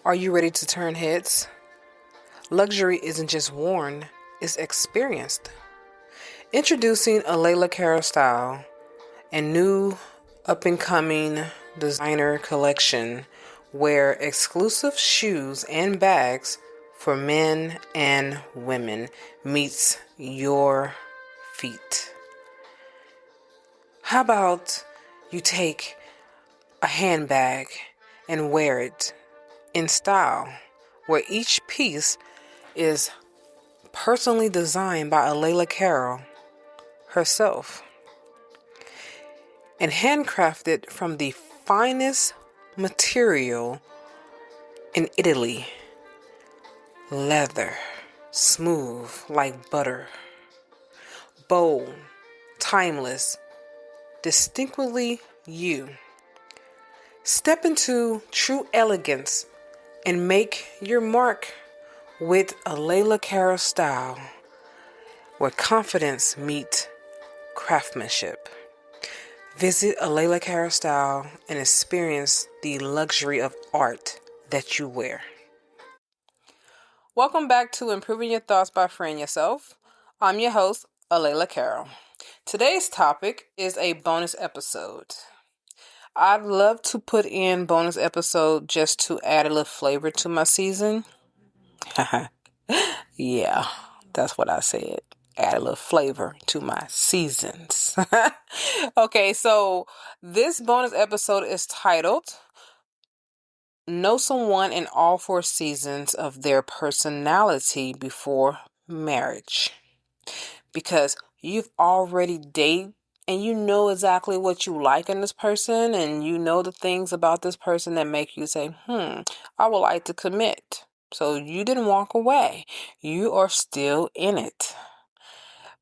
Are you ready to turn heads? Luxury isn't just worn, it's experienced. Introducing a Layla Cara style and new up-and-coming designer collection where exclusive shoes and bags for men and women meets your feet. How about you take a handbag and wear it in style, where each piece is personally designed by Layla Carroll herself and handcrafted from the finest material in Italy. Leather, smooth like butter, bold, timeless, distinctly you. Step into true elegance and make your mark with a Layla Cara style where confidence meets craftsmanship. Visit a Layla Cara style and experience the luxury of art that you wear. Welcome back to Improving Your Thoughts by Freeing Yourself. I'm your host, Layla Carroll. Today's topic is a bonus episode. I'd love to put in bonus episode just to add a little flavor to my season. Yeah, that's what I said. Add a little flavor to my seasons. Okay, so this bonus episode is titled Know Someone in All 4 Seasons of Their Personality Before Marriage. Because you've already dated and you know exactly what you like in this person, and you know the things about this person that make you say, I would like to commit. So you didn't walk away. You are still in it.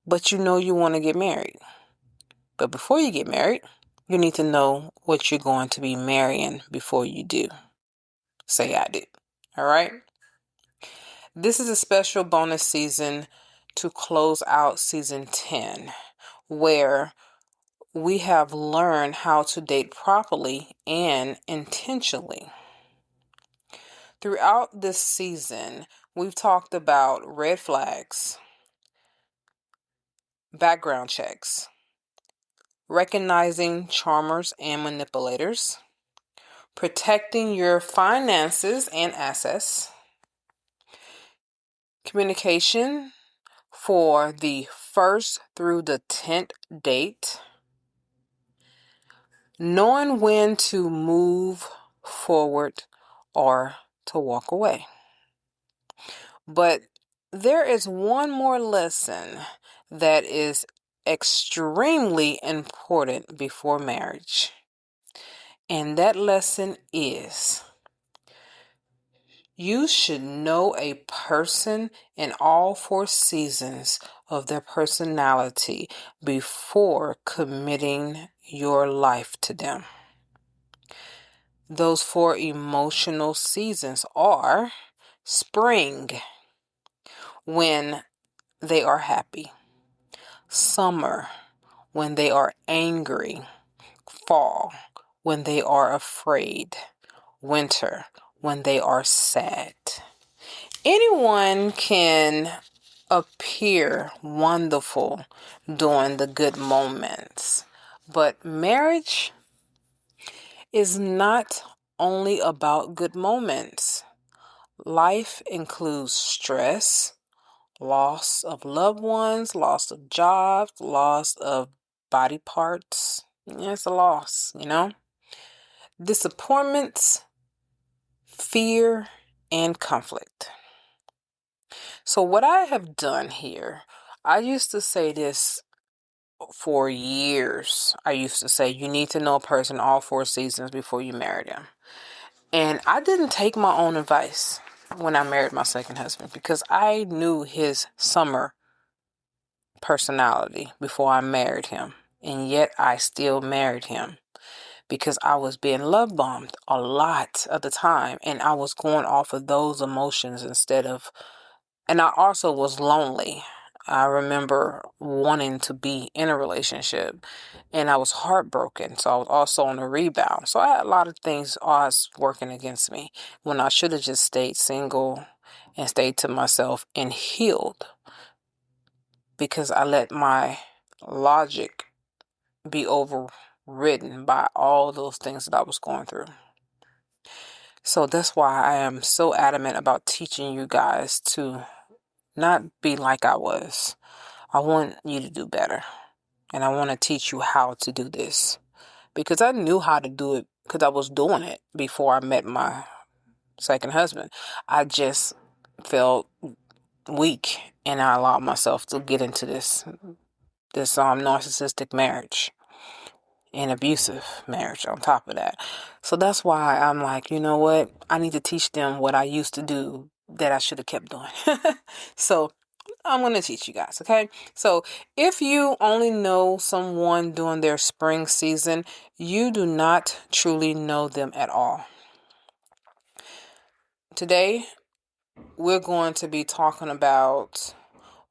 But you know you want to get married. But before you get married, you need to know what you're going to be marrying before you do. Say I do. All right? This is a special bonus season to close out season 10, where we have learned how to date properly and intentionally. Throughout this season, we've talked about red flags, background checks, recognizing charmers and manipulators, protecting your finances and assets, communication for the first through the 10th date, knowing when to move forward or to walk away. But there is one more lesson that is extremely important before marriage. And that lesson is you should know a person in all 4 seasons of their personality before committing your life to them. Those 4 emotional seasons are spring, when they are happy, summer, when they are angry, fall, when they are afraid, winter, when they are sad. Anyone can appear wonderful during the good moments, but marriage is not only about good moments. Life includes stress, loss of loved ones, loss of jobs, loss of body parts. It's a loss, Disappointments, fear, and conflict. So what I have done here, I used to say this for years. I used to say you need to know a person all 4 seasons before you marry them. And I didn't take my own advice when I married my second husband because I knew his summer personality before I married him. And yet I still married him because I was being love bombed a lot of the time. And I was going off of those emotions and I also was lonely. I remember wanting to be in a relationship, and I was heartbroken. So I was also on the rebound. So I had a lot of things odds working against me when I should have just stayed single and stayed to myself and healed, because I let my logic be overridden by all those things that I was going through. So that's why I am so adamant about teaching you guys to not be like I was. I want you to do better. And I want to teach you how to do this. Because I knew how to do it because I was doing it before I met my second husband. I just felt weak, and I allowed myself to get into this narcissistic marriage and abusive marriage on top of that. So that's why I'm like, you know what? I need to teach them what I used to do that I should have kept doing. So I'm going to teach you guys, okay? So if you only know someone during their spring season, you do not truly know them at all. Today, we're going to be talking about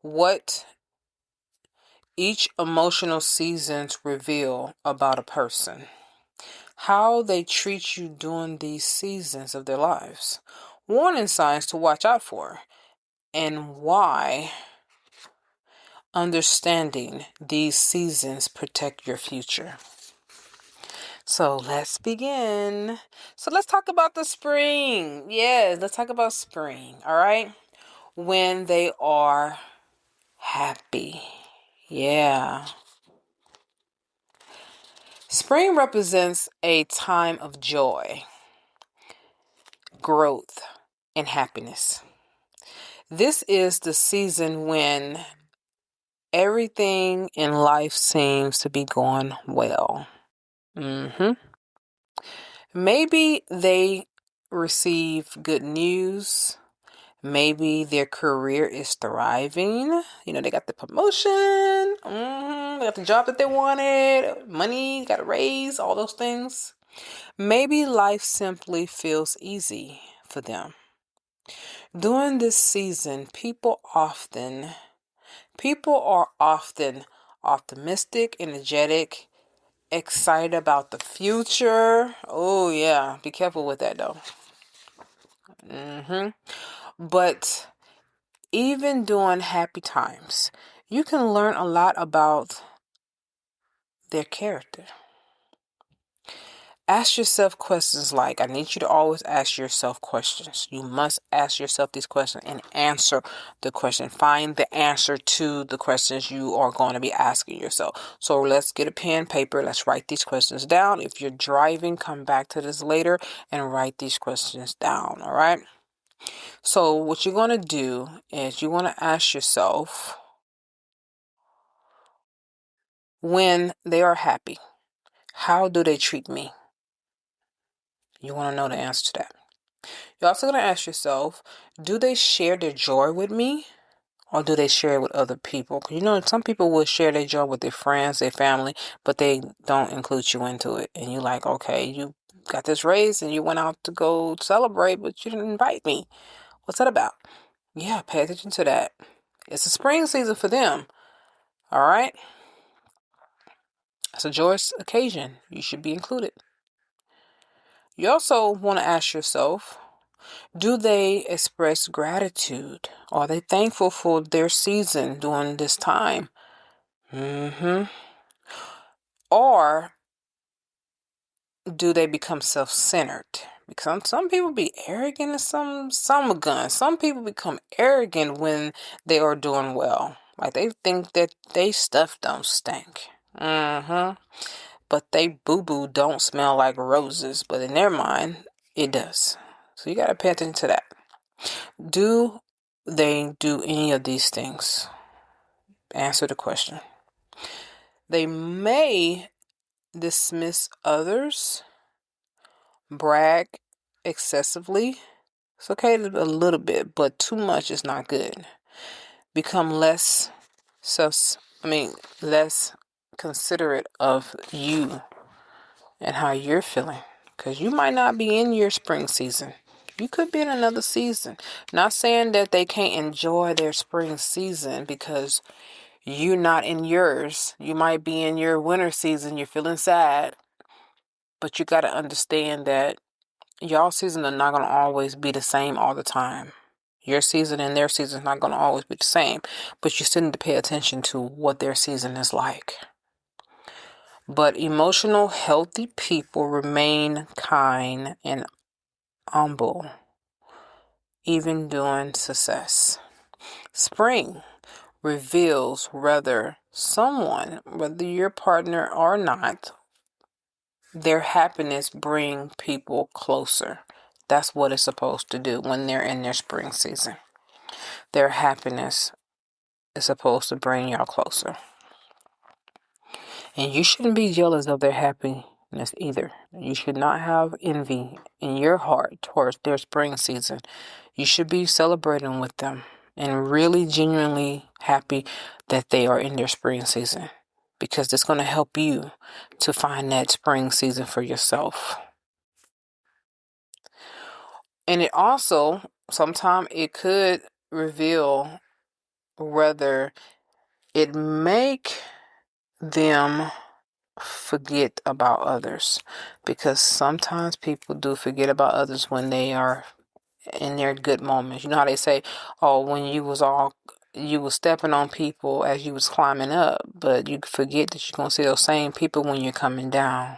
what each emotional seasons reveal about a person, how they treat you during these seasons of their lives, warning signs to watch out for, and why understanding these seasons protect your future. So let's begin. So let's talk about the spring. Yes, let's talk about spring, all right? When they are happy. Yeah. Spring represents a time of joy, growth, and happiness. This is the season when everything in life seems to be going well. Maybe they receive good news. Maybe their career is thriving. They got the promotion. They got the job that they wanted. Money, got a raise, all those things. Maybe life simply feels easy for them. During this season, people are often optimistic, energetic, excited about the future. Oh yeah, be careful with that though. But even during happy times, you can learn a lot about their character. Ask yourself questions like, I need you to always ask yourself questions. You must ask yourself these questions and answer the question. Find the answer to the questions you are going to be asking yourself. So let's get a pen, paper. Let's write these questions down. If you're driving, come back to this later and write these questions down. All right. So what you're going to do is you want to ask yourself, when they are happy, how do they treat me? You want to know the answer to that. You're also going to ask yourself, do they share their joy with me, or do they share it with other people? Because some people will share their joy with their friends, their family, but they don't include you into it. And you're like, okay, you got this raise and you went out to go celebrate, but you didn't invite me. What's that about? Yeah, pay attention to that. It's a spring season for them. All right? It's a joyous occasion. You should be included. You also want to ask yourself, do they express gratitude? Are they thankful for their season during this time? Or do they become self-centered? Because some people be arrogant and some are guns. Some people become arrogant when they are doing well. Like they think that they stuff don't stink. But they boo-boo don't smell like roses. But in their mind, it does. So you got to pay attention to that. Do they do any of these things? Answer the question. They may dismiss others, brag excessively. It's okay to a little bit, but too much is not good. Become less considerate of you and how you're feeling, because you might not be in your spring season. You could be in another season. Not saying that they can't enjoy their spring season because you're not in yours. You might be in your winter season. You're feeling sad. But you got to understand that y'all season are not going to always be the same all the time. Your season and their season is not going to always be the same. But you still need to pay attention to what their season is like. But emotional, healthy people remain kind and humble, even during success. Spring reveals whether your partner or not, their happiness bring people closer. That's what it's supposed to do when they're in their spring season. Their happiness is supposed to bring y'all closer. And you shouldn't be jealous of their happiness either. You should not have envy in your heart towards their spring season. You should be celebrating with them and really genuinely happy that they are in their spring season, because it's going to help you to find that spring season for yourself. And it also, sometimes it could reveal whether it make them forget about others, because sometimes people do forget about others when they are in their good moments. You know how they say, oh, when you was stepping on people as you was climbing up, but you forget that you're going to see those same people when you're coming down.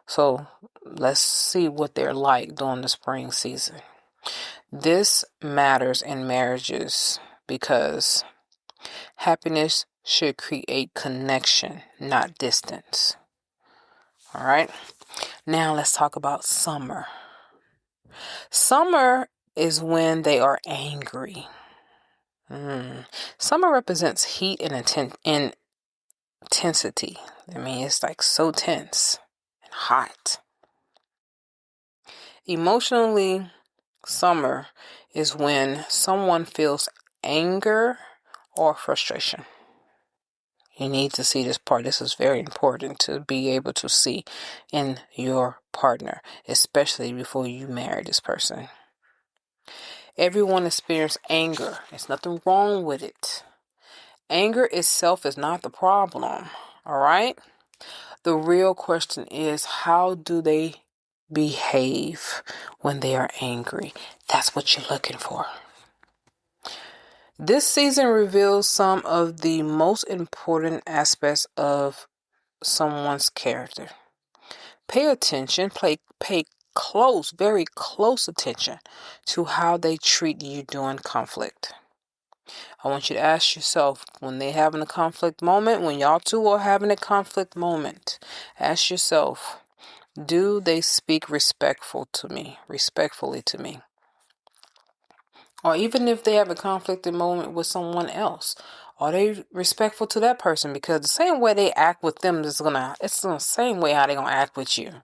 So let's see what they're like during the spring season. This matters in marriages because happiness should create connection, not distance. All right. Now let's talk about summer. Summer is when they are angry. Summer represents heat and intensity. I mean, it's like so tense and hot. Emotionally, summer is when someone feels anger or frustration. You need to see this part. This is very important to be able to see in your partner, especially before you marry this person. Everyone experiences anger. There's nothing wrong with it. Anger itself is not the problem, all right? The real question is, how do they behave when they are angry? That's what you're looking for. This season reveals some of the most important aspects of someone's character. Pay attention, pay close, very close attention to how they treat you during conflict. I want you to ask yourself, when they're having a conflict moment, when y'all two are having a conflict moment, ask yourself, do they speak respectfully to me? Or even if they have a conflicted moment with someone else, are they respectful to that person? Because the same way they act with them it's the same way how they're gonna act with you.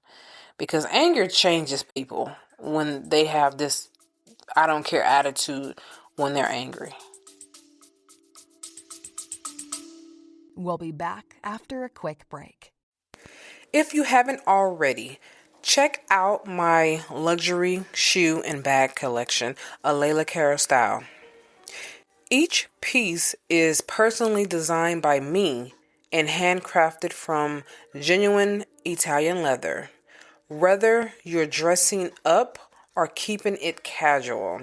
Because anger changes people when they have this I don't care attitude when they're angry. We'll be back after a quick break. If you haven't already, check out my luxury shoe and bag collection, a Layla Cara style. Each piece is personally designed by me and handcrafted from genuine Italian leather. Whether you're dressing up or keeping it casual,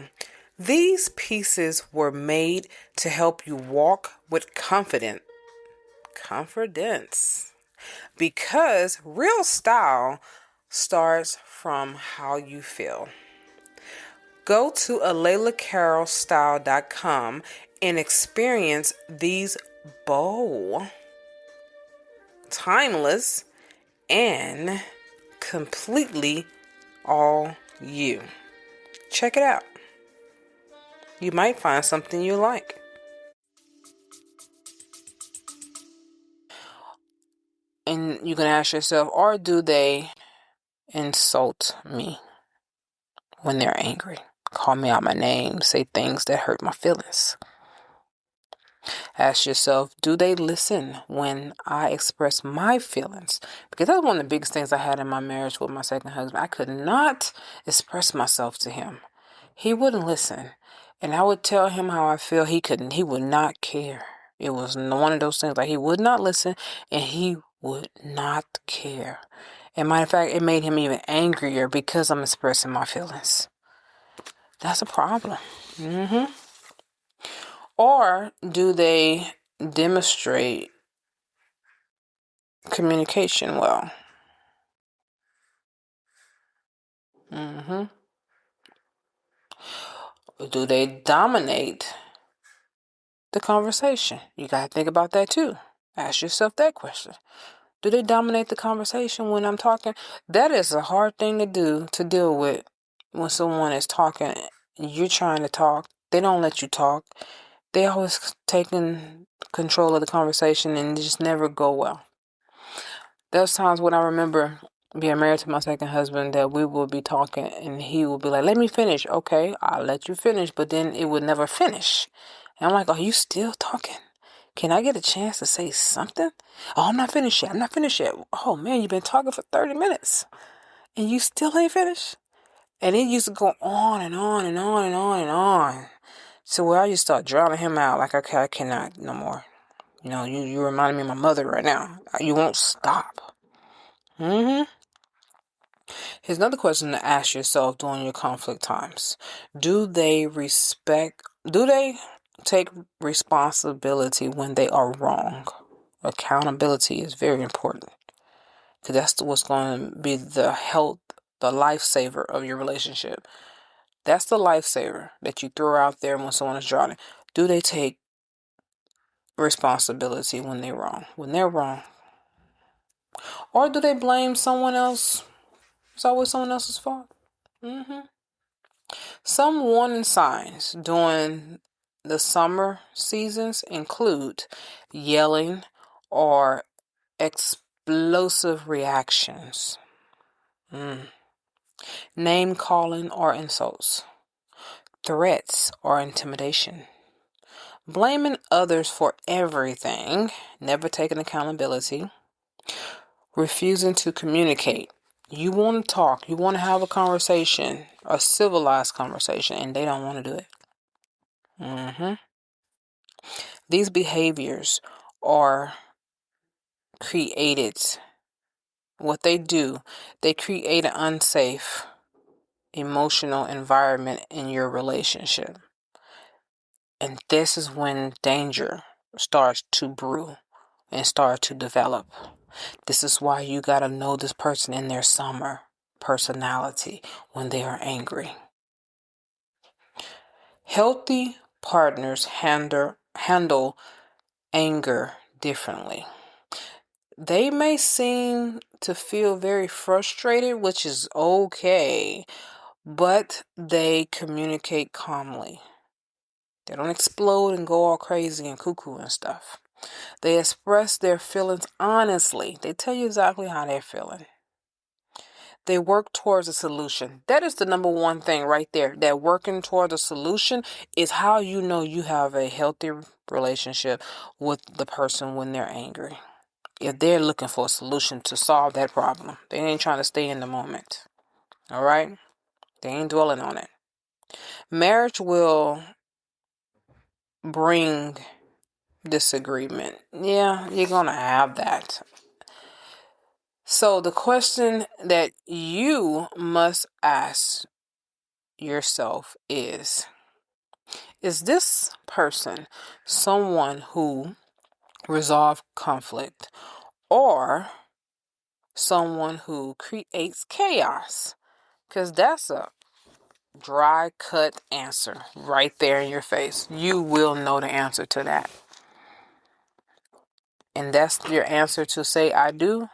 these pieces were made to help you walk with confidence. Because real style starts from how you feel. Go to alaylacarolstyle.com and experience these bold, timeless, and completely all you. Check it out. You might find something you like. And you can ask yourself, or do they insult me when they're angry? Call me out my name, say things that hurt my feelings. Ask yourself, do they listen when I express my feelings? Because that's one of the biggest things I had in my marriage with my second husband. I could not express myself to him. He wouldn't listen. And I would tell him how I feel. He would not care. It was one of those things like he would not listen and he would not care. And matter of fact, it made him even angrier because I'm expressing my feelings. That's a problem. Or do they demonstrate communication well? Do they dominate the conversation? You got to think about that too. Ask yourself that question. Do they dominate the conversation when I'm talking? That is a hard thing to deal with when someone is talking. You're trying to talk. They don't let you talk. They always taking control of the conversation and it just never go well. There's times when I remember being married to my second husband that we would be talking and he would be like, let me finish. Okay, I'll let you finish. But then it would never finish. And I'm like, are you still talking? Can I get a chance to say something? Oh, I'm not finished yet. I'm not finished yet. Oh, man, you've been talking for 30 minutes and you still ain't finished? And it used to go on and on and on and on and on. So where I just start drowning him out. Like, okay, I cannot no more. You know, you reminding me of my mother right now. You won't stop. Here's another question to ask yourself during your conflict times. Do they take responsibility when they are wrong? Accountability is very important. Because that's what's going to be the lifesaver of your relationship. That's the lifesaver that you throw out there when someone is drowning. Do they take responsibility when they're wrong? When they're wrong. Or do they blame someone else? It's always someone else's fault. Some warning signs during the summer seasons include yelling or explosive reactions, name calling or insults, threats or intimidation, blaming others for everything, never taking accountability, refusing to communicate. You want to talk, you want to have a conversation, a civilized conversation, and they don't want to do it. These behaviors are created. What they do, they create an unsafe emotional environment in your relationship. And this is when danger starts to brew and start to develop. This is why you got to know this person in their summer personality when they are angry. Healthy partners handle anger differently. They may seem to feel very frustrated, which is okay, but they communicate calmly. They don't explode and go all crazy and cuckoo and stuff. They express their feelings honestly. They tell you exactly how they're feeling. They work towards a solution. That is the number one thing right there. That working towards a solution is how you know you have a healthy relationship with the person when they're angry. If they're looking for a solution to solve that problem, they ain't trying to stay in the moment. All right? They ain't dwelling on it. Marriage will bring disagreement. Yeah, you're going to have that. So the question that you must ask yourself is this person someone who resolves conflict or someone who creates chaos? Because that's a dry cut answer right there in your face. You will know the answer to that. And that's your answer to say I do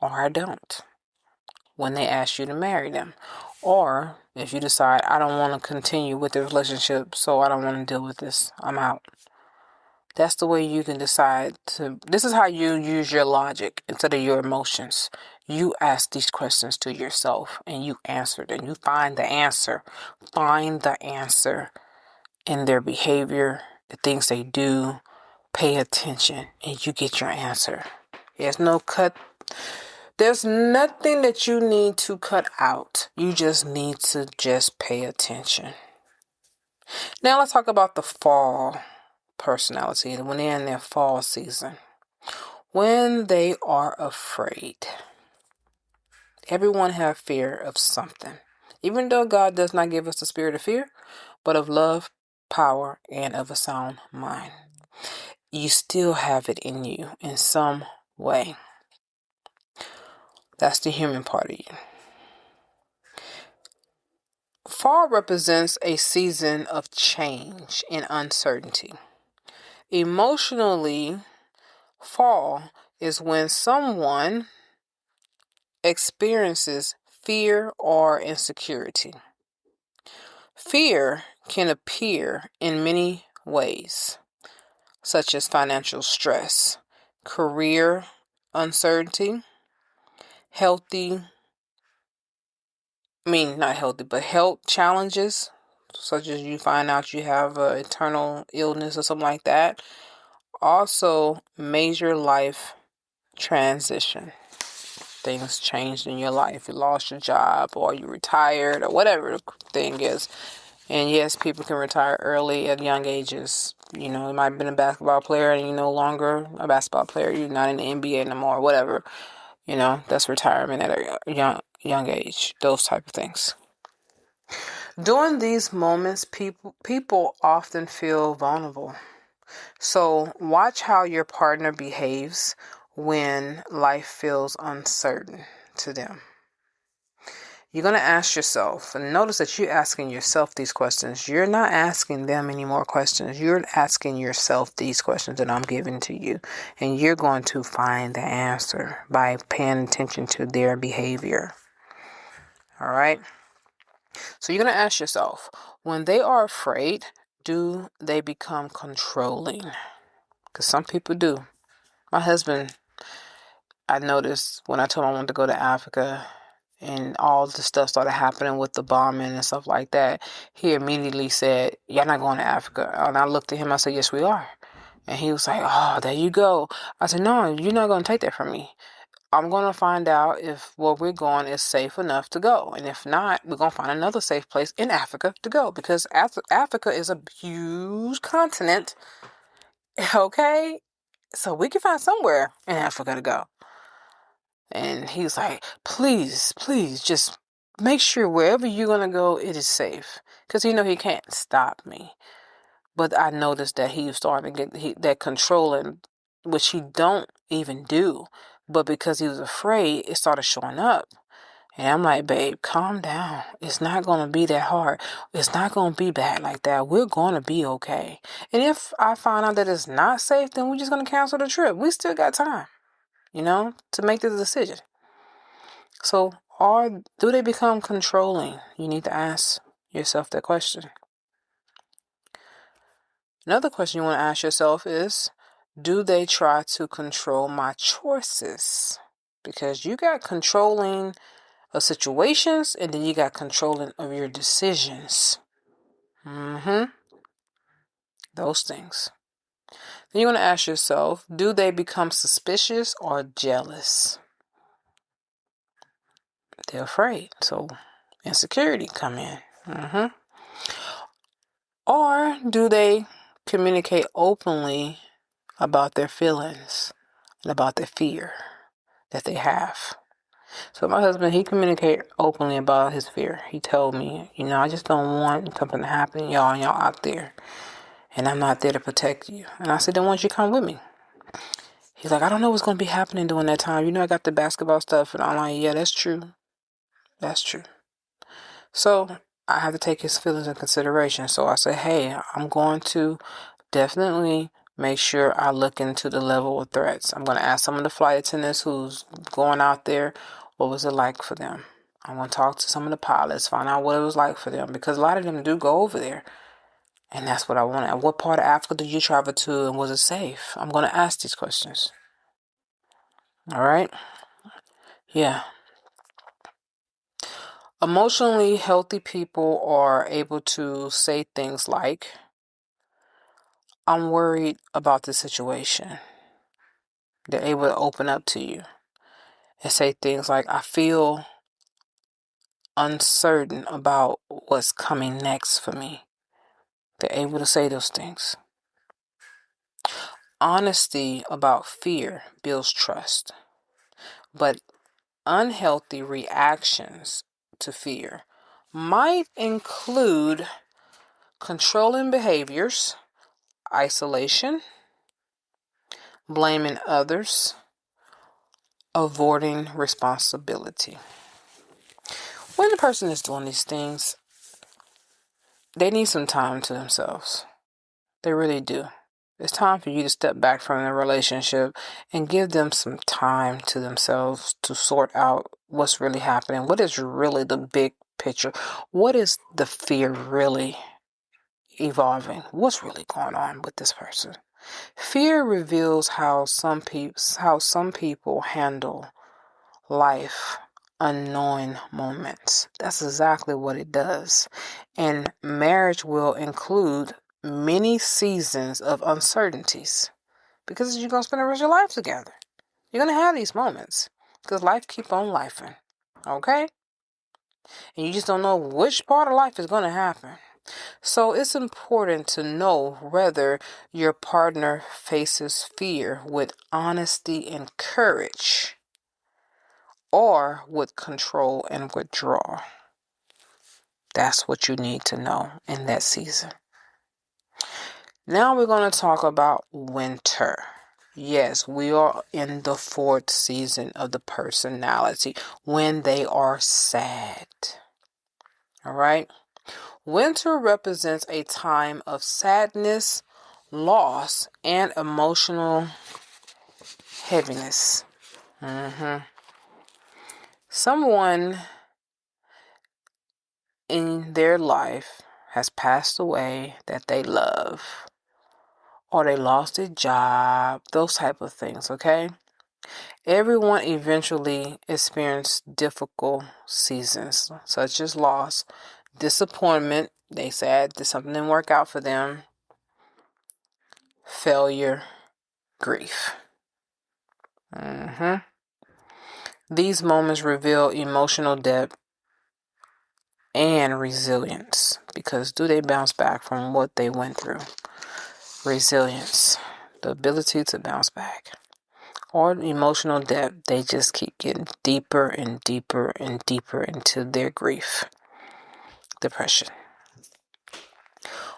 or I don't when they ask you to marry them. Or if you decide I don't want to continue with the relationship, so I don't want to deal with this, I'm out. That's the way you can decide to. This is how you use your logic instead of your emotions. You ask these questions to yourself and you answer it and you find the answer. Find the answer in their behavior, the things they do. Pay attention and you get your answer. There's no cut There's nothing that you need to cut out. You just need to just pay attention. Now let's talk about the fall personality, when they're in their fall season. When they are afraid. Everyone have fear of something. Even though God does not give us the spirit of fear, but of love, power, and of a sound mind. You still have it in you in some way. That's the human part of you. Fall represents a season of change and uncertainty. Emotionally, fall is when someone experiences fear or insecurity. Fear can appear in many ways, such as financial stress, career uncertainty, health challenges, such as you find out you have an eternal illness or something like that. Also, major life transition. Things changed in your life. You lost your job or you retired or whatever the thing is. And yes, people can retire early at young ages. You know, you might have been a basketball player and you're no longer a basketball player. You're not in the NBA no more, whatever. You know, that's retirement at a young age. Those type of things. During these moments, people often feel vulnerable. So watch how your partner behaves when life feels uncertain to them. You're going to ask yourself, and notice that you're asking yourself these questions. You're not asking them any more questions. You're asking yourself these questions that I'm giving to you. And you're going to find the answer by paying attention to their behavior. All right? So you're going to ask yourself, when they are afraid, do they become controlling? Because some people do. My husband, I noticed when I told him I wanted to go to Africa and all the stuff started happening with the bombing and stuff like that, he immediately said, "Y'all not going to Africa." And I looked at him, I said, "Yes, we are." And he was like, "Oh, there you go." I said, "No, you're not going to take that from me. I'm going to find out if where we're going is safe enough to go. And if not, we're going to find another safe place in Africa to go. Because Africa is a huge continent. Okay? So we can find somewhere in Africa to go." And he was like, "Please, please, just make sure wherever you're going to go, it is safe." Because, he can't stop me. But I noticed that he was starting to get that controlling, which he don't even do. But because he was afraid, it started showing up. And I'm like, "Babe, calm down. It's not going to be that hard. It's not going to be bad like that. We're going to be okay. And if I find out that it's not safe, then we're just going to cancel the trip. We still got time, to make the decision." So, do they become controlling? You need to ask yourself that question. Another question you want to ask yourself is, do they try to control my choices? Because you got controlling of situations and then you got controlling of your decisions. Those things. Then you want to ask yourself, do they become suspicious or jealous? They're afraid. So insecurity come in. Or do they communicate openly about their feelings and about their fear that they have? So my husband, he communicated openly about his fear. He told me, "I just don't want something to happen to y'all and y'all out there. And I'm not there to protect you." And I said, "Then why don't you come with me?" He's like, "I don't know what's going to be happening during that time. I got the basketball stuff." And I'm like, "Yeah, that's true. That's true." So I have to take his feelings in consideration. So I said, "Hey, I'm going to definitely make sure I look into the level of threats. I'm going to ask some of the flight attendants who's going out there, what was it like for them? I'm going to talk to some of the pilots, find out what it was like for them. Because a lot of them do go over there. And that's what I want. What part of Africa did you travel to and was it safe?" I'm going to ask these questions. All right? Yeah. Emotionally healthy people are able to say things like, "I'm worried about the situation." They're able to open up to you. and say things like, I feel uncertain about what's coming next for me. They're able to say those things. Honesty about fear builds trust, but unhealthy reactions to fear might include controlling behaviors, isolation, blaming others, avoiding responsibility. When the person is doing these things, they need some time to themselves. They really do. It's time for you to step back from the relationship and give them some time to themselves to sort out what's really happening. What is really the big picture? What is the fear really evolving? What's really going on with this person? Fear reveals how some people handle life, unknowing moments. That's exactly what it does. And marriage will include many seasons of uncertainties because you're going to spend the rest of your life together. You're going to have these moments because life keep on lifing. Okay? And you just don't know which part of life is going to happen. So it's important to know whether your partner faces fear with honesty and courage or with control and withdrawal. That's what you need to know in that season. Now we're going to talk about winter. Yes, we are in the fourth season of the personality when they are sad. All right? Winter represents a time of sadness, loss, and emotional heaviness. Someone in their life has passed away that they love, or they lost a job, those type of things, okay? Everyone eventually experienced difficult seasons, such as loss, disappointment, they said that something didn't work out for them, failure, grief. These moments reveal emotional depth and resilience, because do they bounce back from what they went through? Resilience, the ability to bounce back. Or emotional depth, they just keep getting deeper and deeper and deeper into their grief, depression.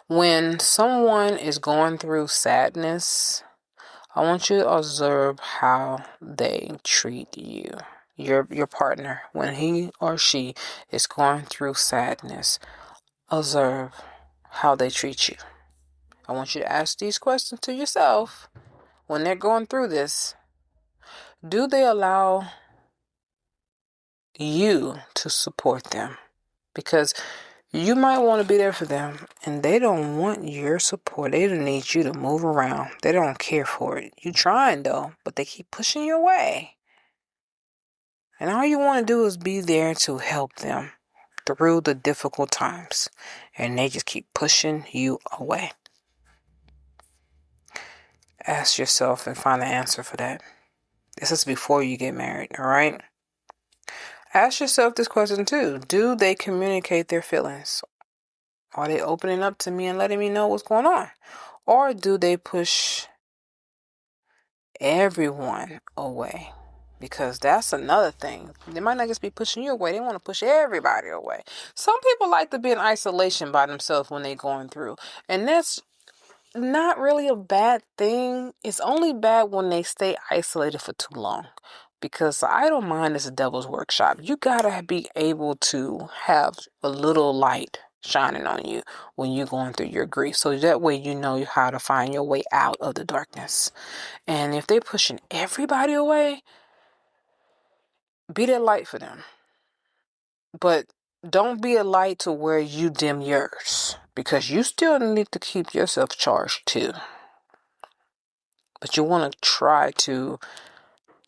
When someone is going through sadness, I want you to observe how they treat you, your partner. When he or she is going through sadness, observe how they treat you. I want you to ask these questions to yourself when they're going through this. Do they allow you to support them? Because you might want to be there for them, and they don't want your support. They don't need you to move around. They don't care for it. You trying though, but they keep pushing you away. And all you want to do is be there to help them through the difficult times, and they just keep pushing you away. Ask yourself and find the answer for that. This is before you get married, all right? Ask yourself this question too. Do they communicate their feelings? Are they opening up to me and letting me know what's going on? Or do they push everyone away? Because that's another thing. They might not just be pushing you away. They want to push everybody away. Some people like to be in isolation by themselves when they're going through. And that's not really a bad thing. It's only bad when they stay isolated for too long. Because the idle mind is a devil's workshop. You gotta be able to have a little light shining on you when you're going through your grief. So that way you know how to find your way out of the darkness. And if they're pushing everybody away, be that light for them. But don't be a light to where you dim yours. Because you still need to keep yourself charged too. But you want to try to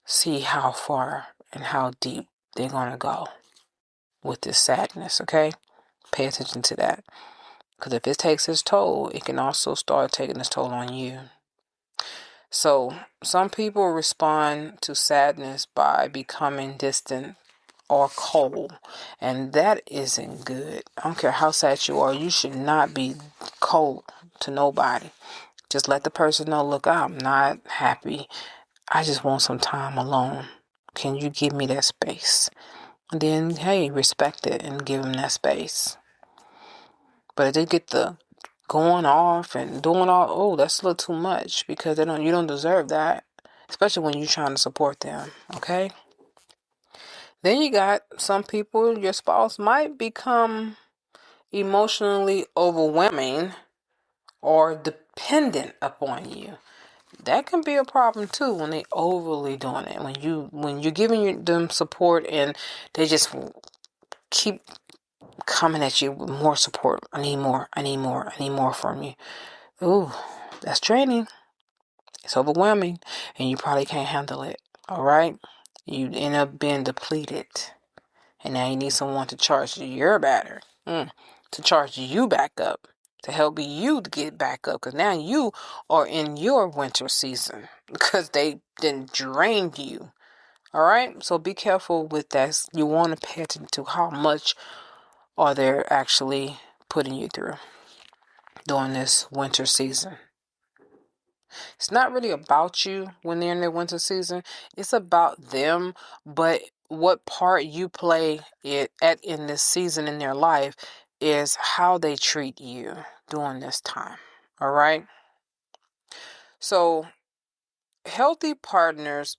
see how far and how deep they're going to go with this sadness, okay? Pay attention to that. Because if it takes its toll, it can also start taking its toll on you. So some people respond to sadness by becoming distant or cold, and that isn't good. I don't care how sad you are, you should not be cold to nobody. Just let the person know, look, I'm not happy. I just want some time alone. Can you give me that space? And then, hey, respect it and give them that space. But if they get the going off and doing all, oh, that's a little too much, because you don't deserve that, especially when you're trying to support them. Okay. Then you got some people, your spouse might become emotionally overwhelming or dependent upon you. That can be a problem too when they overly doing it. When you're giving them support and they just keep coming at you with more support. I need more. I need more. I need more from you. Ooh, that's draining. It's overwhelming, and you probably can't handle it. All right, you end up being depleted, and now you need someone to charge your battery, to charge you back up, to help you to get back up, because now you are in your winter season because they didn't drain you. All right, so be careful with that. You want to pay attention to how much are they actually putting you through during this winter season. It's not really about you when they're in their winter season. It's about them, but what part you play in this season in their life is how they treat you during this time. All right? So, healthy partners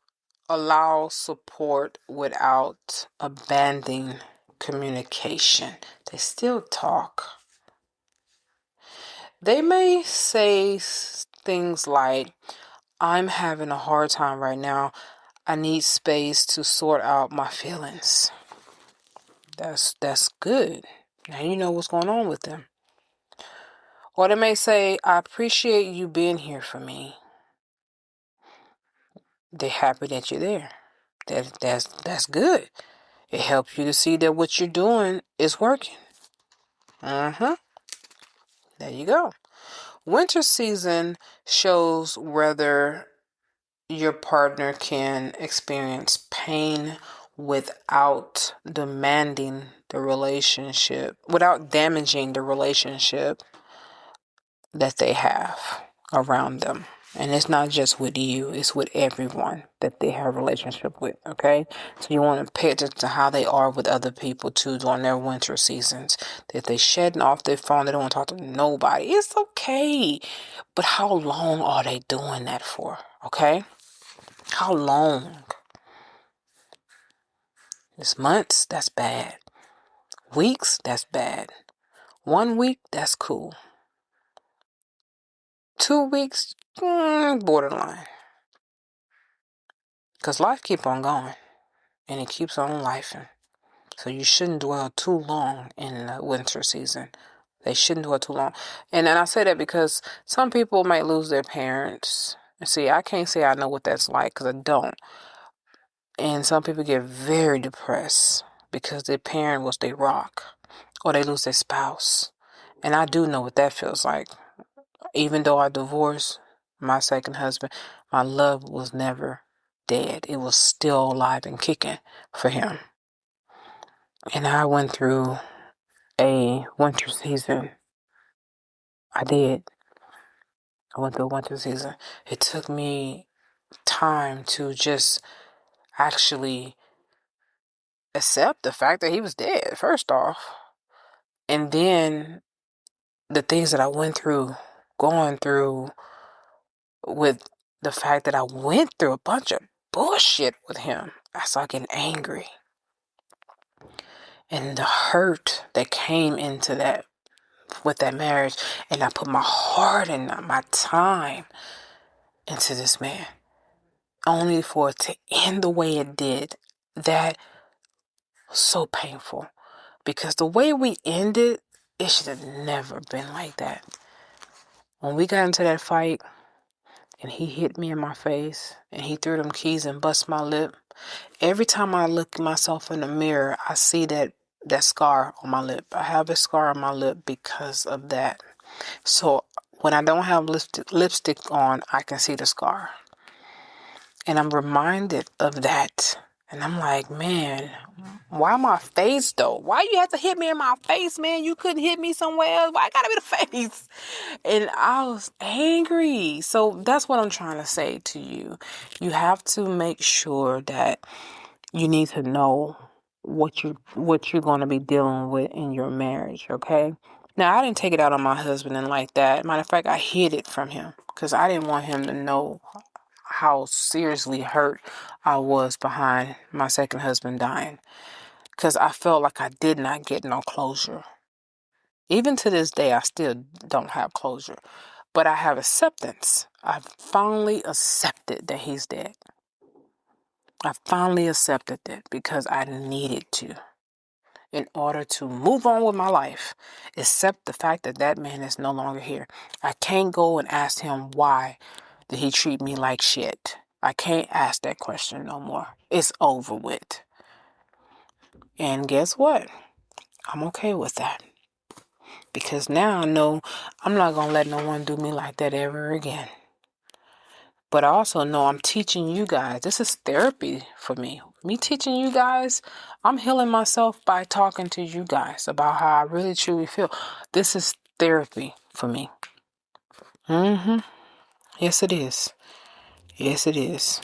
allow support without abandoning communication. They still talk. They may say things like, I'm having a hard time right now. I need space to sort out my feelings. That's good. Now you know what's going on with them. Or they may say, I appreciate you being here for me. They're happy that you're there. That's good. It helps you to see that what you're doing is working. There you go. Winter season shows whether your partner can experience pain without without damaging the relationship that they have around them. And it's not just with you, it's with everyone that they have a relationship with, okay? So you want to pay attention to how they are with other people too during their winter seasons. If they shedding off their phone, they don't want to talk to nobody, it's okay. But how long are they doing that for, okay? How long? It's months? That's bad. Weeks? That's bad. 1 week? That's cool. 2 weeks? Borderline. Because life keep on going. And it keeps on lifing. So you shouldn't dwell too long in the winter season. They shouldn't dwell too long. And I say that because some people might lose their parents. See, I can't say I know what that's like because I don't. And some people get very depressed because their parent was their rock. Or they lose their spouse. And I do know what that feels like. Even though I divorced my second husband, my love was never dead. It was still alive and kicking for him. And I went through a winter season. I did. I went through a winter season. It took me time to just actually accept the fact that he was dead, first off. And then the things that I went through, going through with the fact that I went through a bunch of bullshit with him. I started getting angry. And the hurt that came into that with that marriage, and I put my heart and my time into this man, only for it to end the way it did. That was so painful, because the way we ended, it should have never been like that. When we got into that fight, and he hit me in my face, and he threw them keys and bust my lip, every time I look at myself in the mirror, I see that scar on my lip. I have a scar on my lip because of that. So when I don't have lipstick on, I can see the scar. And I'm reminded of that. And I'm like, man, why my face though? Why you have to hit me in my face, man? You couldn't hit me somewhere else. Why it gotta be the face? And I was angry. So that's what I'm trying to say to you. You have to make sure that you need to know what you're going to be dealing with in your marriage, okay? Now, I didn't take it out on my husband and like that. Matter of fact, I hid it from him because I didn't want him to know how seriously hurt I was behind my second husband dying, because I felt like I did not get no closure. Even to this day, I still don't have closure, but I have acceptance. I've finally accepted that he's dead. I finally accepted it because I needed to in order to move on with my life, accept the fact that that man is no longer here. I can't go and ask him why did he treat me like shit. I can't ask that question no more. It's over with. And guess what? I'm okay with that. Because now I know I'm not going to let no one do me like that ever again. But I also know I'm teaching you guys. This is therapy for me. Me teaching you guys, I'm healing myself by talking to you guys about how I really truly feel. This is therapy for me. Yes, it is. Yes, it is.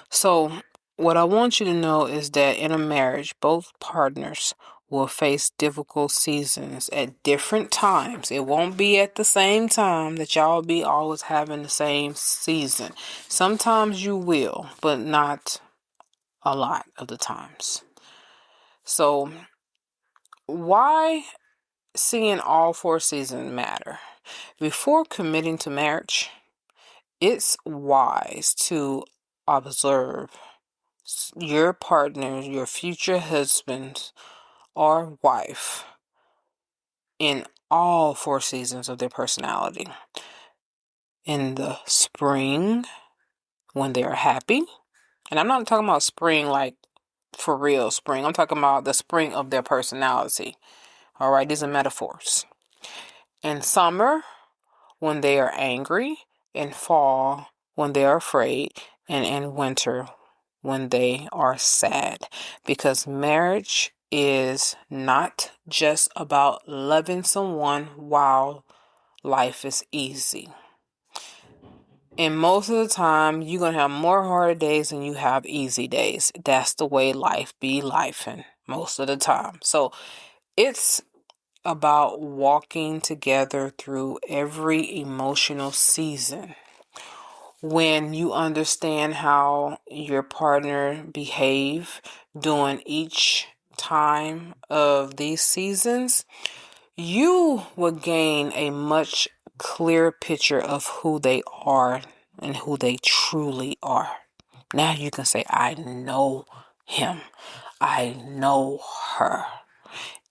So, what I want you to know is that in a marriage, both partners will face difficult seasons at different times. It won't be at the same time that y'all be always having the same season. Sometimes you will, but not a lot of the times. So, why seeing all four seasons matter? Before committing to marriage, it's wise to observe your partner, your future husband or wife, in all four seasons of their personality. In the spring, when they're happy, and I'm not talking about spring like for real spring, I'm talking about the spring of their personality. All right, these are metaphors. In summer, when they are angry. In fall, when they are afraid. And in winter, when they are sad. Because marriage is not just about loving someone while life is easy. And most of the time, you're going to have more hard days than you have easy days. That's the way life be lifing most of the time. So it's about walking together through every emotional season. When you understand how your partner behave during each time of these seasons, you will gain a much clearer picture of who they are and who they truly are. Now you can say, I know him. I know her.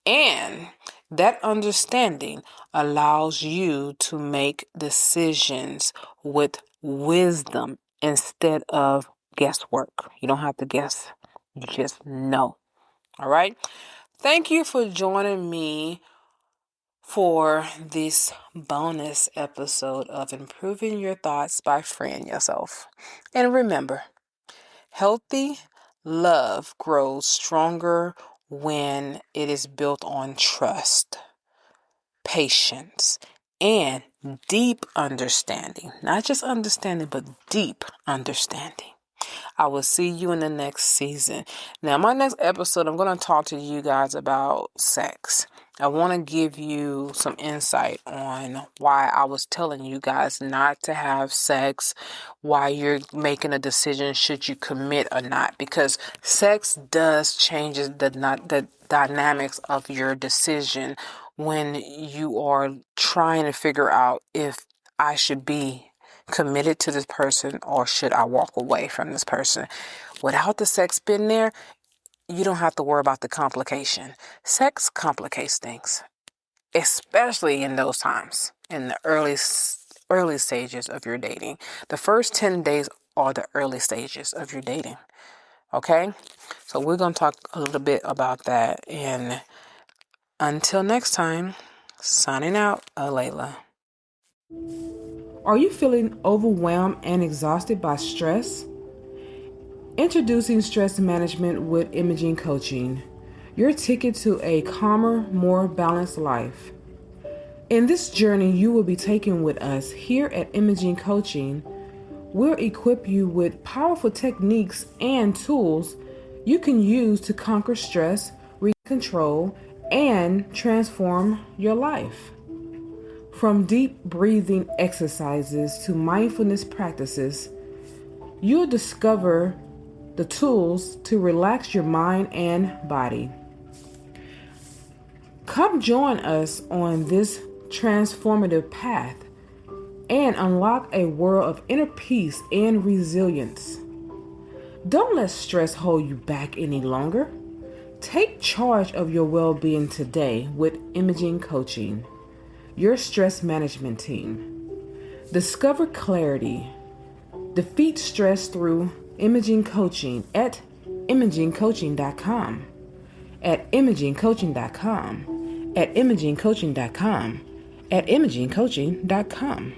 And that understanding allows you to make decisions with wisdom instead of guesswork. You don't have to guess. You just know. All right. Thank you for joining me for this bonus episode of Improving Your Thoughts by Freeing Yourself. And remember, healthy love grows stronger when it is built on trust, patience, and deep understanding. Not just understanding, but deep understanding. I will see you in the next season. Now, my next episode, I'm going to talk to you guys about sex. I want to give you some insight on why I was telling you guys not to have sex, why you're making a decision should you commit or not, because sex does change the dynamics of your decision when you are trying to figure out if I should be committed to this person or should I walk away from this person. Without the sex being there, you don't have to worry about the complication. Sex complicates things, especially in those times, in the early stages of your dating. The first 10 days are the early stages of your dating. Okay? So we're going to talk a little bit about that. And until next time, signing out, Alayla. Are you feeling overwhelmed and exhausted by stress? Introducing Stress Management with Imaging Coaching, your ticket to a calmer, more balanced life. In this journey you will be taking with us here at Imaging Coaching, we'll equip you with powerful techniques and tools you can use to conquer stress, regain control, and transform your life. From deep breathing exercises to mindfulness practices, you'll discover the tools to relax your mind and body. Come join us on this transformative path and unlock a world of inner peace and resilience. Don't let stress hold you back any longer. Take charge of your well-being today with Imaging Coaching, your stress management team. Discover clarity. Defeat stress through Imaging Coaching at imagingcoaching.com. At imagingcoaching.com. At imagingcoaching.com. At imagingcoaching.com.